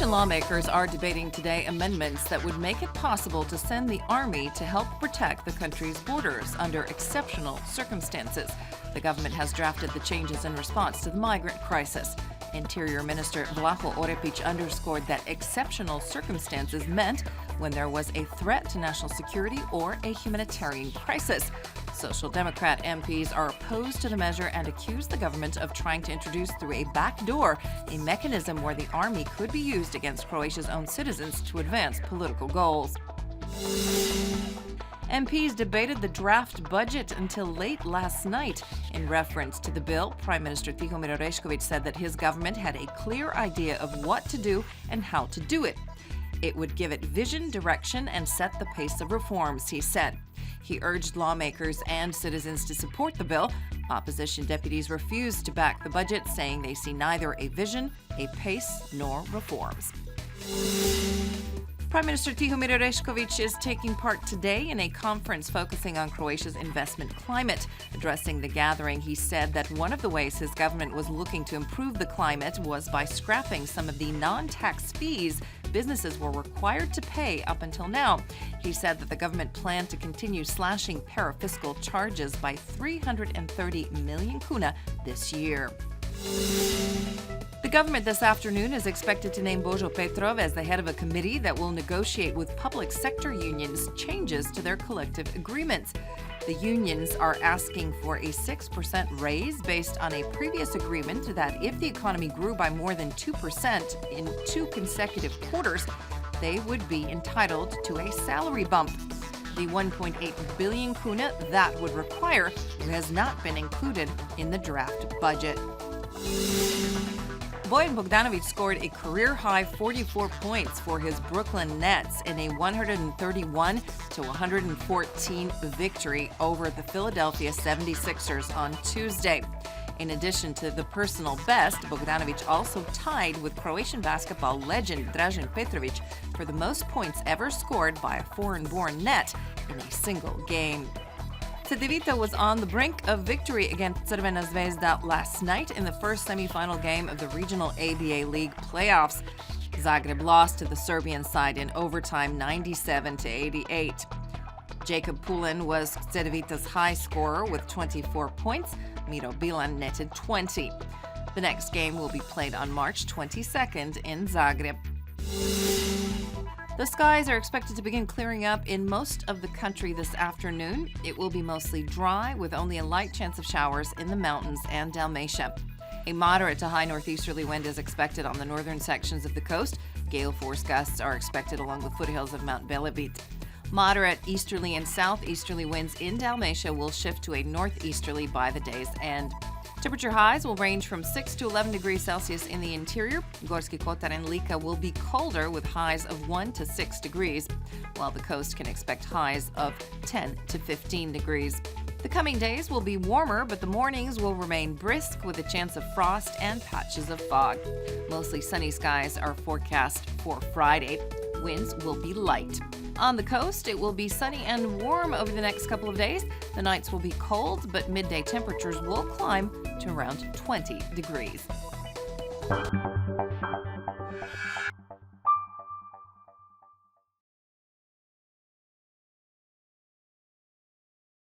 Croatian lawmakers are debating today amendments that would make it possible to send the army to help protect the country's borders under exceptional circumstances. The government has drafted the changes in response to the migrant crisis. Interior Minister Vlaho Orepic underscored that exceptional circumstances meant when there was a threat to national security or a humanitarian crisis. Social Democrat MPs are opposed to the measure and accuse the government of trying to introduce through a back door a mechanism where the army could be used against Croatia's own citizens to advance political goals. MPs debated the draft budget until late last night. In reference to the bill, Prime Minister Tihomir Orešković said that his government had a clear idea of what to do and how to do it. It would give it vision, direction, and set the pace of reforms, he said. He urged lawmakers and citizens to support the bill. Opposition deputies refused to back the budget, saying they see neither a vision, a pace, nor reforms. Prime Minister Tihomir Orešković is taking part today in a conference focusing on Croatia's investment climate. Addressing the gathering, he said that one of the ways his government was looking to improve the climate was by scrapping some of the non-tax fees businesses were required to pay up until now. He said that the government planned to continue slashing parafiscal charges by 330 million kuna this year. The government this afternoon is expected to name Božo Petrov as the head of a committee that will negotiate with public sector unions changes to their collective agreements. The unions are asking for a 6% raise based on a previous agreement that if the economy grew by more than 2% in 2 consecutive quarters, they would be entitled to a salary bump. The 1.8 billion kuna that would require has not been included in the draft budget. Boy Bob Donovan scored a career-high 44 points for his Brooklyn Nets in a 131-114 victory over the Philadelphia 76ers on Tuesday. In addition to the personal best, Bogdanović also tied with Croatian basketball legend Dražen Petrović for the most points ever scored by a foreign-born net in a single game. Evita was on the brink of victory against Crvena Zvezda last night in the first semifinal game of the regional ABA League playoffs. Zagreb lost to the Serbian side in overtime 97-88. Jacob Pulin was Crveta's high scorer with 24 points. Miro Bilan netted 20. The next game will be played on March 22nd in Zagreb. The skies are expected to begin clearing up in most of the country this afternoon. It will be mostly dry, with only a light chance of showers in the mountains and Dalmatia. A moderate to high northeasterly wind is expected on the northern sections of the coast. Gale force gusts are expected along the foothills of Mount Velebit. Moderate easterly and southeasterly winds in Dalmatia will shift to a northeasterly by the day's end. Temperature highs will range from 6 to 11 degrees Celsius in the interior. Gorski Kotar and Lika will be colder with highs of 1 to 6 degrees, while the coast can expect highs of 10 to 15 degrees. The coming days will be warmer, but the mornings will remain brisk with a chance of frost and patches of fog. Mostly sunny skies are forecast for Friday. Winds will be light. On the coast, it will be sunny and warm over the next couple of days. The nights will be cold, but midday temperatures will climb to around 20 degrees.